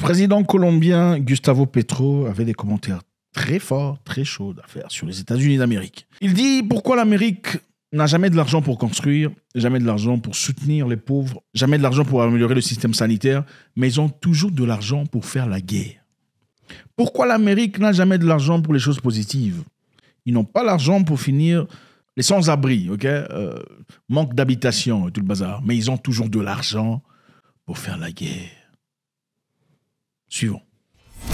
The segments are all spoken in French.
président colombien Gustavo Petro avait des commentaires très forts, très chauds à faire sur les États-Unis d'Amérique. Il dit pourquoi l'Amérique n'a jamais de l'argent pour construire, jamais de l'argent pour soutenir les pauvres, jamais de l'argent pour améliorer le système sanitaire, mais ils ont toujours de l'argent pour faire la guerre. Pourquoi l'Amérique n'a jamais de l'argent pour les choses positives? Ils n'ont pas l'argent pour finir les sans-abri, ok? Manque d'habitation et tout le bazar, mais ils ont toujours de l'argent pour faire la guerre. Suivant.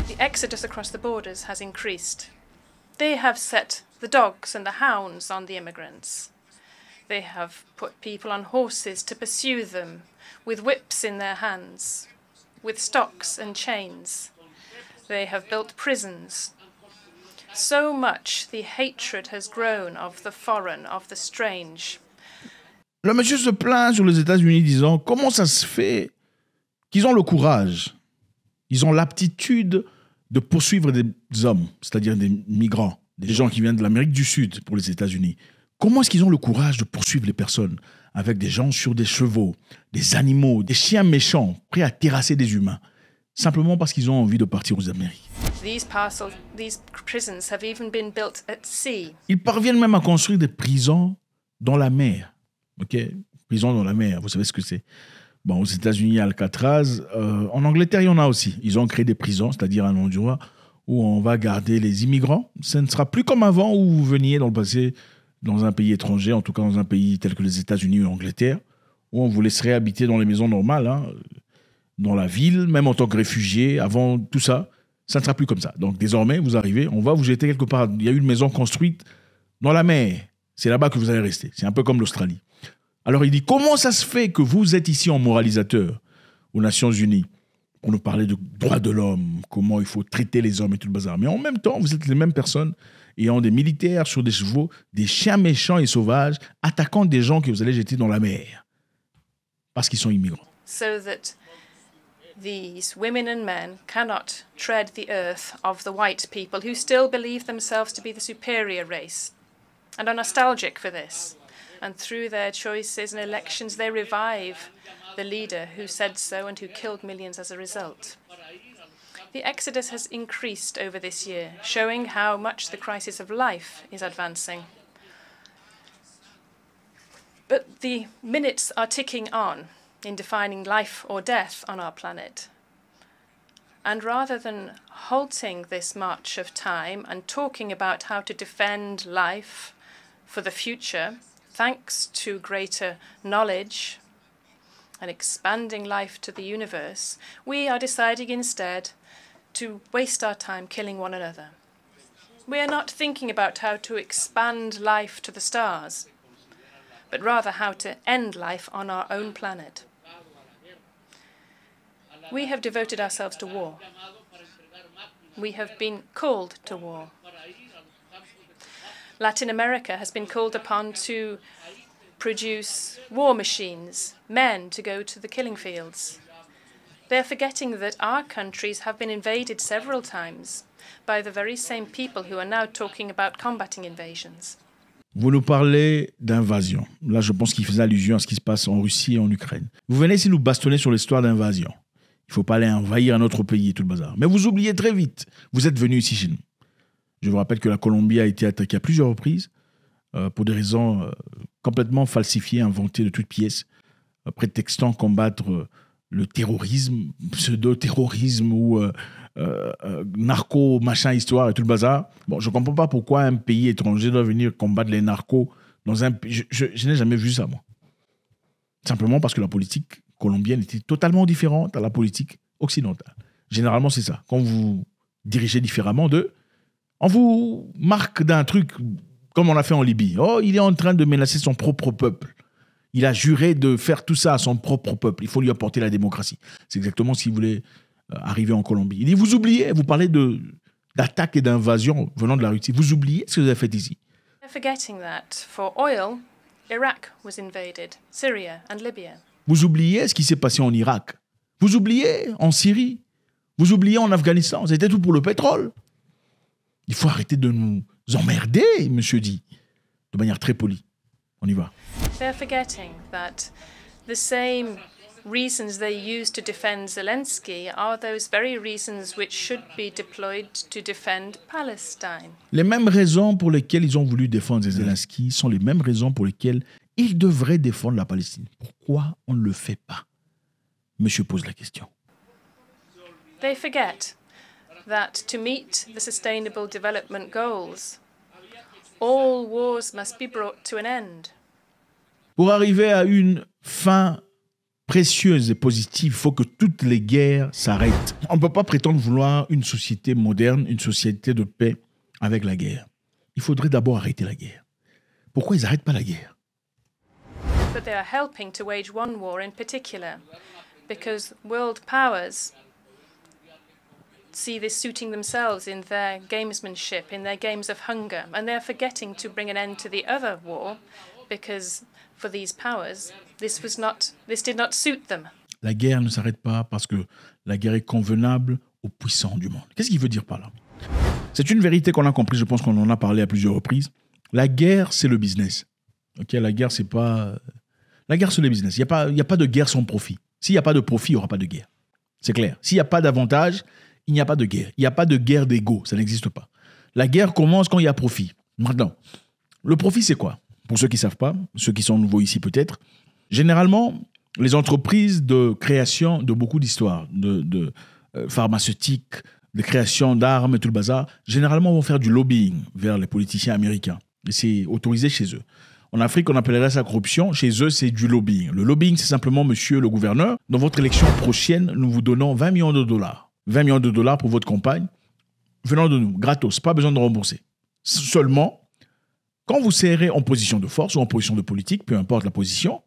The exodus across the borders has increased. They have set the dogs and the hounds on the immigrants. They have put people on horses to pursue them, with whips in their hands, with stocks and chains. They have built prisons. So much the hatred has grown of the foreign, of the strange. Le monsieur se plaint sur les États-Unis disant comment ça se fait qu'ils ont le courage, ils ont l'aptitude de poursuivre des hommes, c'est-à-dire des migrants, des gens qui viennent de l'Amérique du Sud pour les États-Unis. Comment est-ce qu'ils ont le courage de poursuivre les personnes avec des gens sur des chevaux, des animaux, des chiens méchants, prêts à terrasser des humains, simplement parce qu'ils ont envie de partir aux Amériques? These prisons have even been built at sea. Ils parviennent même à construire des prisons dans la mer. Ok, prisons dans la mer, vous savez ce que c'est? Bon, aux États-Unis, il y a Alcatraz. En Angleterre, il y en a aussi. Ils ont créé des prisons, c'est-à-dire un endroit où on va garder les immigrants. Ce ne sera plus comme avant où vous veniez dans le passé dans un pays étranger, en tout cas dans un pays tel que les États-Unis ou l'Angleterre, où on vous laisserait habiter dans les maisons normales, hein, dans la ville, même en tant que réfugié. Avant tout ça, ça ne sera plus comme ça. Donc désormais, vous arrivez, on va vous jeter quelque part. Il y a une maison construite dans la mer. C'est là-bas que vous allez rester. C'est un peu comme l'Australie. Alors il dit, comment ça se fait que vous êtes ici en moralisateur aux Nations Unies pour nous parler de droits de l'homme, comment il faut traiter les hommes et tout le bazar. Mais en même temps, vous êtes les mêmes personnes ayant des militaires sur des chevaux, des chiens méchants et sauvages, attaquant des gens que vous allez jeter dans la mer parce qu'ils sont immigrants. So that these women and men cannot tread the earth of the white people who still believe themselves to be the superior race and are nostalgic for this. And through their choices and elections, they revive the leader who said so and who killed millions as a result. The exodus has increased over this year, showing how much the crisis of life is advancing. But the minutes are ticking on in defining life or death on our planet. And rather than halting this march of time and talking about how to defend life for the future, thanks to greater knowledge and expanding life to the universe, we are deciding instead to waste our time killing one another. We are not thinking about how to expand life to the stars, but rather how to end life on our own planet. We have devoted ourselves to war. We have been called to war. Latin America has been called upon to produce war machines, men to go to the killing fields. They're forgetting that our countries have been invaded several times by the very same people who are now talking about combating invasions. Vous nous parlez d'invasion. Là, je pense qu'il faisait allusion à ce qui se passe en Russie et en Ukraine. Vous venez ici nous bastonner sur l'histoire d'invasion. Il ne faut pas aller envahir un autre pays et tout le bazar. Mais vous oubliez très vite, vous êtes venus ici chez nous. Je vous rappelle que la Colombie a été attaquée à plusieurs reprises pour des raisons complètement falsifiées, inventées de toutes pièces, prétextant combattre le terrorisme, pseudo-terrorisme ou narco, machin, histoire et tout le bazar. Bon, je ne comprends pas pourquoi un pays étranger doit venir combattre les narcos dans un pays. Je n'ai jamais vu ça, moi. Simplement parce que la politique colombienne était totalement différente à la politique occidentale. Généralement, c'est ça. Quand vous dirigez différemment d'eux, on vous marque d'un truc comme on l'a fait en Libye. Oh, il est en train de menacer son propre peuple. Il a juré de faire tout ça à son propre peuple. Il faut lui apporter la démocratie. C'est exactement ce qu'il voulait arriver en Colombie. Il dit, vous oubliez, vous parlez d'attaque et d'invasion venant de la Russie. Vous oubliez ce que vous avez fait ici. They're forgetting that for oil, Iraq was invaded, Syria and Libya. Vous oubliez ce qui s'est passé en Irak. Vous oubliez en Syrie. Vous oubliez en Afghanistan. C'était tout pour le pétrole. Il faut arrêter de nous emmerder, monsieur dit, de manière très polie. On y va. They're forgetting that the same reasons they use to defend Zelensky are those very reasons which should be deployed to defend Palestine. Les mêmes raisons pour lesquelles ils ont voulu défendre Zelensky sont les mêmes raisons pour lesquelles ils devraient défendre la Palestine. Pourquoi on ne le fait pas? Monsieur pose la question. They forget that to meet the Sustainable Development Goals, all wars must be brought to an end. Pour arriver à une fin précieuse et positive, il faut que toutes les guerres s'arrêtent. On ne peut pas prétendre vouloir une société moderne, une société de paix avec la guerre. Il faudrait d'abord arrêter la guerre. Pourquoi ils n'arrêtent pas la guerre? But they are helping to wage one war in particular, because world powers see this suiting themselves in their gamesmanship, in their games of hunger, and they're forgetting to bring an end to the other war, because for these powers, this did not suit them. La guerre ne s'arrête pas parce que la guerre est convenable aux puissants du monde. Qu'est-ce qu'il veut dire par là? C'est une vérité qu'on a compris, je pense qu'on en a parlé à plusieurs reprises. La guerre, c'est le business. Ok, la guerre, c'est pas... La guerre, c'est le business. Il n'y a pas de guerre sans profit. S'il n'y a pas de profit, il n'y aura pas de guerre. C'est clair. S'il n'y a pas d'avantage, il n'y a pas de guerre. Il n'y a pas de guerre d'ego. Ça n'existe pas. La guerre commence quand il y a profit. Maintenant, le profit, c'est quoi? Pour ceux qui ne savent pas, ceux qui sont nouveaux ici peut-être, généralement, les entreprises de création de beaucoup d'histoires, de pharmaceutiques, de création d'armes et tout le bazar, généralement vont faire du lobbying vers les politiciens américains. Et c'est autorisé chez eux. En Afrique, on appellerait ça corruption. Chez eux, c'est du lobbying. Le lobbying, c'est simplement, monsieur le gouverneur, dans votre élection prochaine, nous vous donnons 20 millions de dollars. 20 millions de dollars pour votre campagne, venant de nous, gratos, pas besoin de rembourser. Seulement, quand vous serez en position de force ou en position de politique, peu importe la position,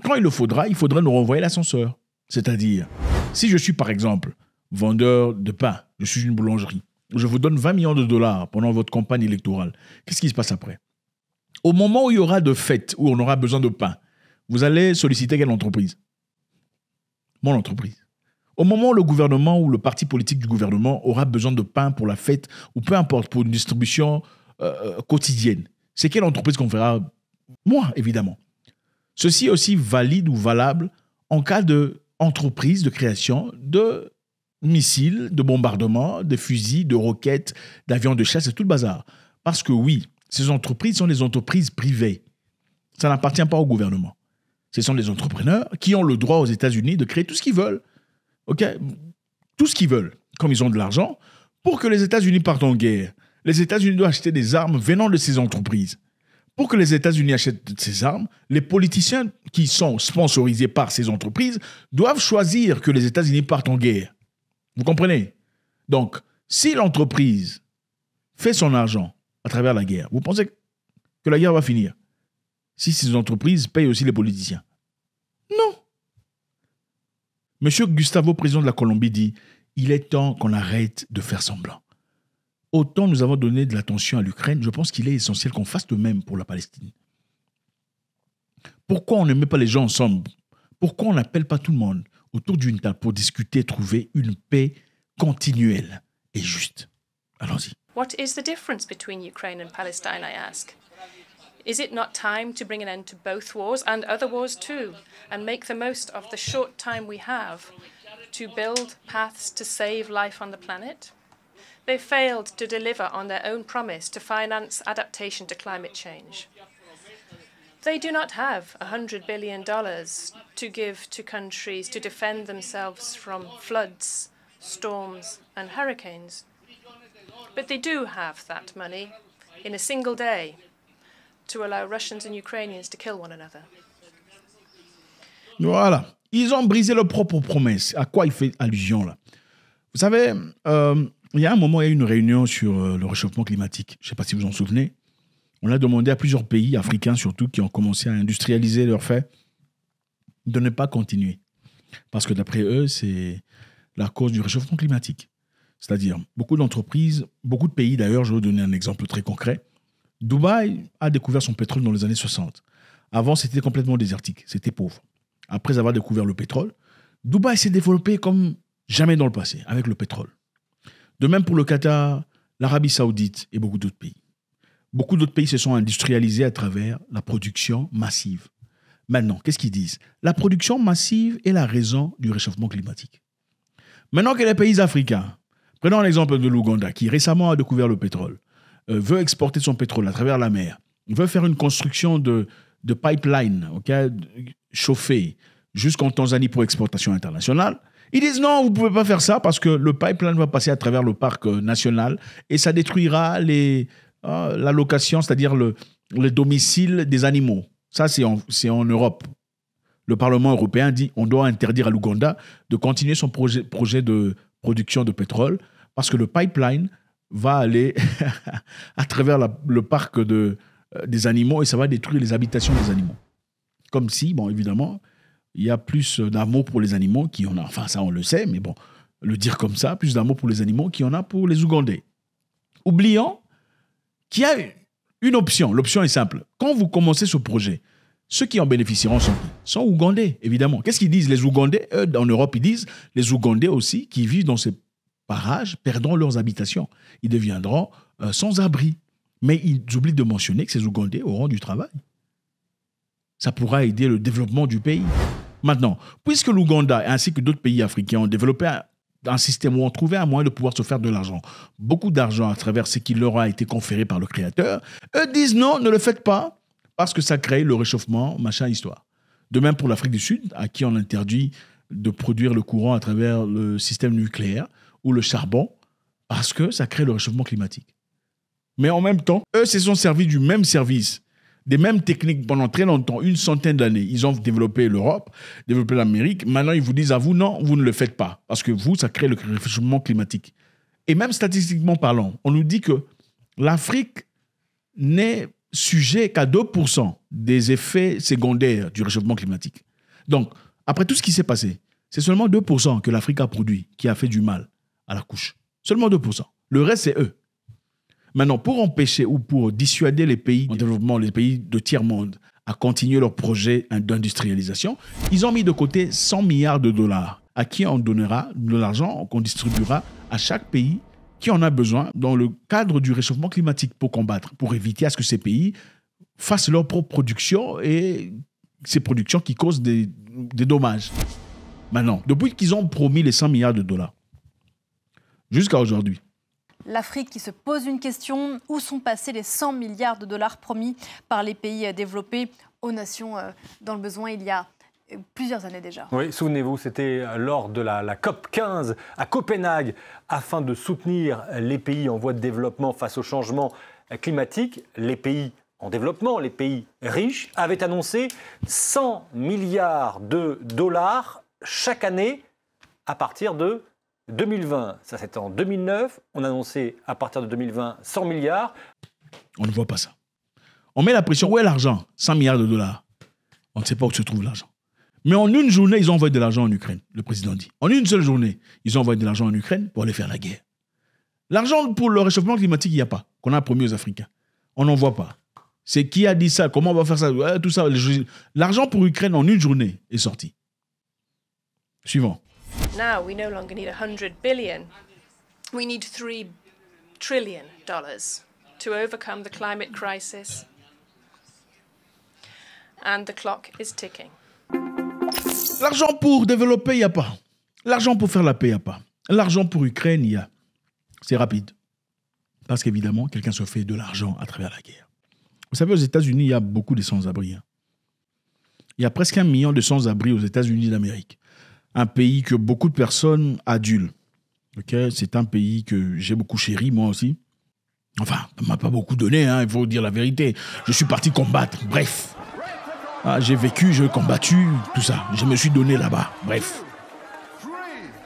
quand il faudra nous renvoyer l'ascenseur. C'est-à-dire, si je suis par exemple vendeur de pain, je suis une boulangerie, je vous donne 20 millions de dollars pendant votre campagne électorale, qu'est-ce qui se passe après? Au moment où il y aura de fêtes, où on aura besoin de pain, vous allez solliciter quelle entreprise? Mon entreprise. Au moment où le gouvernement ou le parti politique du gouvernement aura besoin de pain pour la fête, ou peu importe, pour une distribution quotidienne, c'est quelle entreprise qu'on fera? Moi, évidemment. Ceci est aussi valide ou valable en cas d'entreprise de création de missiles, de bombardements, de fusils, de roquettes, d'avions de chasse et tout le bazar. Parce que oui, ces entreprises sont des entreprises privées. Ça n'appartient pas au gouvernement. Ce sont des entrepreneurs qui ont le droit aux États-Unis de créer tout ce qu'ils veulent. OK? Tout ce qu'ils veulent, comme ils ont de l'argent, pour que les États-Unis partent en guerre. Les États-Unis doivent acheter des armes venant de ces entreprises. Pour que les États-Unis achètent ces armes, les politiciens qui sont sponsorisés par ces entreprises doivent choisir que les États-Unis partent en guerre. Vous comprenez? Donc, si l'entreprise fait son argent à travers la guerre, vous pensez que la guerre va finir? Si ces entreprises payent aussi les politiciens? Non. Monsieur Gustavo, président de la Colombie, dit « Il est temps qu'on arrête de faire semblant ». Autant nous avons donné de l'attention à l'Ukraine, je pense qu'il est essentiel qu'on fasse de même pour la Palestine. Pourquoi on ne met pas les gens ensemble? Pourquoi on n'appelle pas tout le monde autour d'une table pour discuter, trouver une paix continuelle et juste? Allons-y. What is the difference between Ukraine and Palestine, I ask? Is it not time to bring an end to both wars and other wars too, and make the most of the short time we have to build paths to save life on the planet? They failed to deliver on their own promise to finance adaptation to climate change. They do not have $100 billion to give to countries to defend themselves from floods, storms, and hurricanes. But they do have that money in a single day to allow Russians and Ukrainians to kill one another. Voilà. Ils ont brisé leurs propres promesses. À quoi il fait allusion là? Vous savez, il y a un moment, il y a eu une réunion sur le réchauffement climatique. Je ne sais pas si vous vous en souvenez. On a demandé à plusieurs pays, africains surtout, qui ont commencé à industrialiser leurs faits, de ne pas continuer. Parce que d'après eux, c'est la cause du réchauffement climatique. C'est-à-dire, beaucoup d'entreprises, beaucoup de pays d'ailleurs, je vais vous donner un exemple très concret. Dubaï a découvert son pétrole dans les années 60. Avant, c'était complètement désertique, c'était pauvre. Après avoir découvert le pétrole, Dubaï s'est développé comme jamais dans le passé, avec le pétrole. De même pour le Qatar, l'Arabie Saoudite et beaucoup d'autres pays. Beaucoup d'autres pays se sont industrialisés à travers la production massive. Maintenant, qu'est-ce qu'ils disent? La production massive est la raison du réchauffement climatique. Maintenant que les pays africains, prenons l'exemple de l'Ouganda, qui récemment a découvert le pétrole, veut exporter son pétrole à travers la mer, veut faire une construction de pipeline, chauffée jusqu'en Tanzanie pour exportation internationale, ils disent non, vous ne pouvez pas faire ça parce que le pipeline va passer à travers le parc national et ça détruira la location, c'est-à-dire le domicile des animaux. Ça, c'est en Europe. Le Parlement européen dit qu'on doit interdire à l'Ouganda de continuer son projet de production de pétrole parce que le pipeline va aller à travers le parc des animaux et ça va détruire les habitations des animaux. Comme si, bon, évidemment, il y a plus d'amour pour les animaux qu'il y en a. Enfin, ça, on le sait, mais bon, le dire comme ça, plus d'amour pour les animaux qu'il y en a pour les Ougandais. Oublions qu'il y a une option. L'option est simple. Quand vous commencez ce projet, ceux qui en bénéficieront sont Ougandais, évidemment. Qu'est-ce qu'ils disent, les Ougandais? Eux, en Europe, ils disent, les Ougandais aussi, qui vivent dans ces parages, perdront leurs habitations. Ils deviendront sans abri. Mais ils oublient de mentionner que ces Ougandais auront du travail. Ça pourra aider le développement du pays. Maintenant, puisque l'Ouganda ainsi que d'autres pays africains ont développé un système où on trouvait un moyen de pouvoir se faire de l'argent, beaucoup d'argent à travers ce qui leur a été conféré par le Créateur, eux disent non, ne le faites pas, parce que ça crée le réchauffement, machin, histoire. De même pour l'Afrique du Sud, à qui on interdit de produire le courant à travers le système nucléaire ou le charbon, parce que ça crée le réchauffement climatique. Mais en même temps, eux se sont servis du même service, des mêmes techniques pendant très longtemps, une centaine d'années. Ils ont développé l'Europe, développé l'Amérique. Maintenant, ils vous disent à vous, non, vous ne le faites pas. Parce que vous, ça crée le réchauffement climatique. Et même statistiquement parlant, on nous dit que l'Afrique n'est sujet qu'à 2% des effets secondaires du réchauffement climatique. Donc, après tout ce qui s'est passé, c'est seulement 2% que l'Afrique a produit qui a fait du mal à la couche. Seulement 2%. Le reste, c'est eux. Maintenant, pour empêcher ou pour dissuader les pays en développement, les pays de tiers-monde, à continuer leur projet d'industrialisation, ils ont mis de côté 100 milliards de dollars à qui on donnera de l'argent qu'on distribuera à chaque pays qui en a besoin dans le cadre du réchauffement climatique pour combattre, pour éviter à ce que ces pays fassent leur propre production et ces productions qui causent des dommages. Maintenant, depuis qu'ils ont promis les 100 milliards de dollars, jusqu'à aujourd'hui, l'Afrique qui se pose une question, où sont passés les 100 milliards de dollars promis par les pays développés aux nations dans le besoin il y a plusieurs années déjà? Oui, souvenez-vous, c'était lors de la COP 15 à Copenhague, afin de soutenir les pays en voie de développement face au changement climatique. Les pays en développement, les pays riches, avaient annoncé 100 milliards de dollars chaque année à partir de 2020, ça c'était en 2009, on a annoncé à partir de 2020 100 milliards. On ne voit pas ça. On met la pression, où est l'argent? 100 milliards de dollars. On ne sait pas où se trouve l'argent. Mais en une journée, ils ont envoyé de l'argent en Ukraine, le président dit. En une seule journée, ils ont envoyé de l'argent en Ukraine pour aller faire la guerre. L'argent pour le réchauffement climatique, il n'y a pas, qu'on a promis aux Africains. On n'en voit pas. C'est qui a dit ça? Comment on va faire ça? Tout ça. L'argent pour l'Ukraine en une journée est sorti. Suivant. Now we no longer need 100 billion. We need $3 trillion to overcome the climate crisis. And the clock is ticking. L'argent pour développer, il n'y a pas. L'argent pour faire la paix, il n'y a pas. L'argent pour l'Ukraine, il y a. C'est rapide. Parce qu'évidemment, quelqu'un se fait de l'argent à travers la guerre. Vous savez, aux États-Unis, il y a beaucoup de sans-abri. Il y a presque 1 million de sans-abri aux États-Unis d'Amérique. Un pays que beaucoup de personnes adulent. C'est un pays que j'ai beaucoup chéri, moi aussi. Enfin, ça ne m'a pas beaucoup donné, il faut dire la vérité. Je suis parti combattre, bref. J'ai vécu, j'ai combattu, tout ça. Je me suis donné là-bas, bref.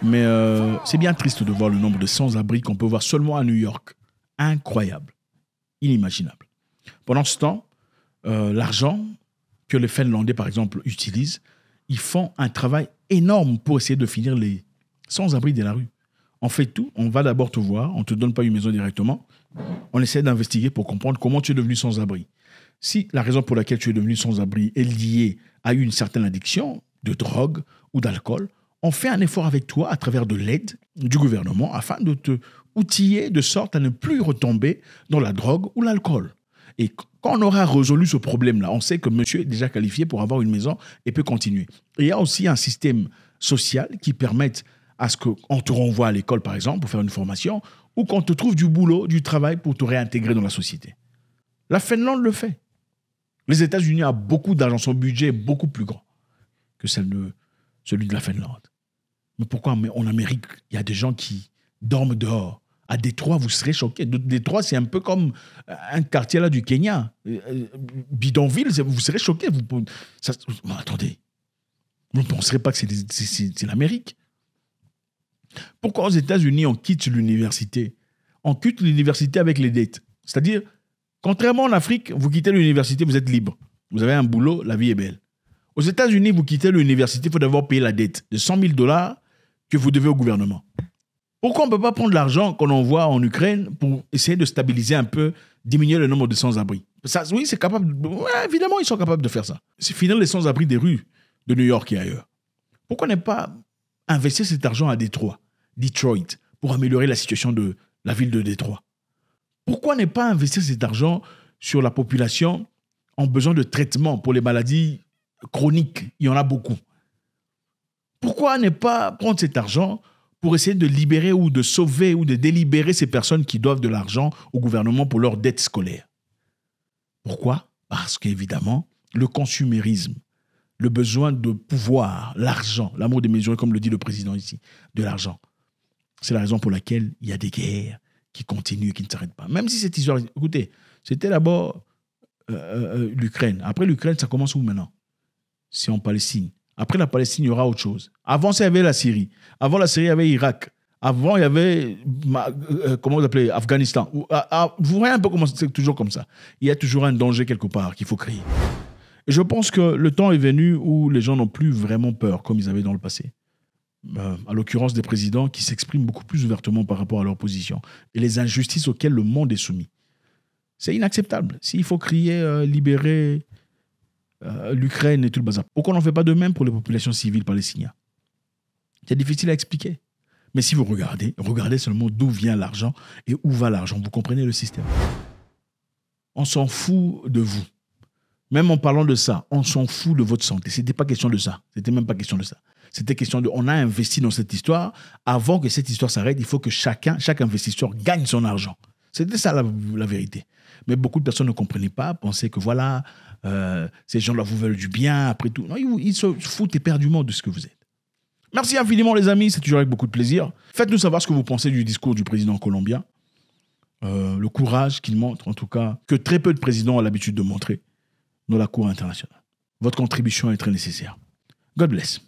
Mais c'est bien triste de voir le nombre de sans-abri qu'on peut voir seulement à New York. Incroyable. Inimaginable. Pendant ce temps, l'argent que les Finlandais, par exemple, utilisent, ils font un travail énorme pour essayer de finir les sans-abri de la rue. On fait tout, on va d'abord te voir, on ne te donne pas une maison directement, on essaie d'investiguer pour comprendre comment tu es devenu sans-abri. Si la raison pour laquelle tu es devenu sans-abri est liée à une certaine addiction de drogue ou d'alcool, on fait un effort avec toi à travers de l'aide du gouvernement afin de te outiller de sorte à ne plus retomber dans la drogue ou l'alcool. Et quand on aura résolu ce problème-là, on sait que monsieur est déjà qualifié pour avoir une maison et peut continuer. Et il y a aussi un système social qui permette à ce qu'on te renvoie à l'école, par exemple, pour faire une formation, ou qu'on te trouve du boulot, du travail pour te réintégrer dans la société. La Finlande le fait. Les États-Unis ont beaucoup d'argent, son budget est beaucoup plus grand que celui de la Finlande. Mais pourquoi en Amérique, il y a des gens qui dorment dehors? À Détroit, vous serez choqués. Détroit, c'est un peu comme un quartier là du Kenya. Bidonville, vous serez choqués. Attendez, vous ne penserez pas que c'est l'Amérique? Pourquoi aux États-Unis, on quitte l'université? On quitte l'université avec les dettes. C'est-à-dire, contrairement en Afrique, vous quittez l'université, vous êtes libre. Vous avez un boulot, la vie est belle. Aux États-Unis, vous quittez l'université, il faut d'abord payer la dette de $100 000 que vous devez au gouvernement. Pourquoi on ne peut pas prendre l'argent qu'on envoie en Ukraine pour essayer de stabiliser un peu, diminuer le nombre de sans-abri? Oui, c'est capable. Ouais, évidemment, ils sont capables de faire ça. C'est finir les sans-abri des rues de New York et ailleurs. Pourquoi ne pas investir cet argent à Detroit, pour améliorer la situation de la ville de Détroit? Pourquoi ne pas investir cet argent sur la population en besoin de traitement pour les maladies chroniques? Il y en a beaucoup. Pourquoi ne pas prendre cet argent pour essayer de libérer ou de sauver ou de délibérer ces personnes qui doivent de l'argent au gouvernement pour leurs dettes scolaires? Pourquoi? Parce qu'évidemment, le consumérisme, le besoin de pouvoir, l'argent, l'amour démesuré, comme le dit le président ici, de l'argent. C'est la raison pour laquelle il y a des guerres qui continuent, qui ne s'arrêtent pas. Même si cette histoire... Écoutez, c'était d'abord l'Ukraine. Après l'Ukraine, ça commence où maintenant? C'est en Palestine. Après la Palestine, il y aura autre chose. Avant, ça, il y avait la Syrie. Avant la Syrie, il y avait l'Irak. Avant, il y avait, comment vous appelez, Afghanistan. Vous voyez un peu comment c'est toujours comme ça. Il y a toujours un danger quelque part qu'il faut créer. Et je pense que le temps est venu où les gens n'ont plus vraiment peur, comme ils avaient dans le passé. À l'occurrence des présidents qui s'expriment beaucoup plus ouvertement par rapport à leur position et les injustices auxquelles le monde est soumis. C'est inacceptable. S'il faut crier, libérer l'Ukraine et tout le bazar, pourquoi on n'en fait pas de même pour les populations civiles palestiniennes? C'est difficile à expliquer. Mais si vous regardez seulement d'où vient l'argent et où va l'argent. Vous comprenez le système? On s'en fout de vous. Même en parlant de ça, on s'en fout de votre santé. C'était pas question de ça. C'était même pas question de ça. C'était question de, on a investi dans cette histoire. Avant que cette histoire s'arrête, il faut que chaque investisseur gagne son argent. C'était ça la vérité. Mais beaucoup de personnes ne comprenaient pas, pensaient que voilà, ces gens-là vous veulent du bien, après tout. Non, ils se foutent éperdument de ce que vous êtes. Merci infiniment les amis, c'est toujours avec beaucoup de plaisir. Faites-nous savoir ce que vous pensez du discours du président colombien. Le courage qu'il montre, en tout cas, que très peu de présidents ont l'habitude de montrer dans la cour internationale. Votre contribution est très nécessaire. God bless.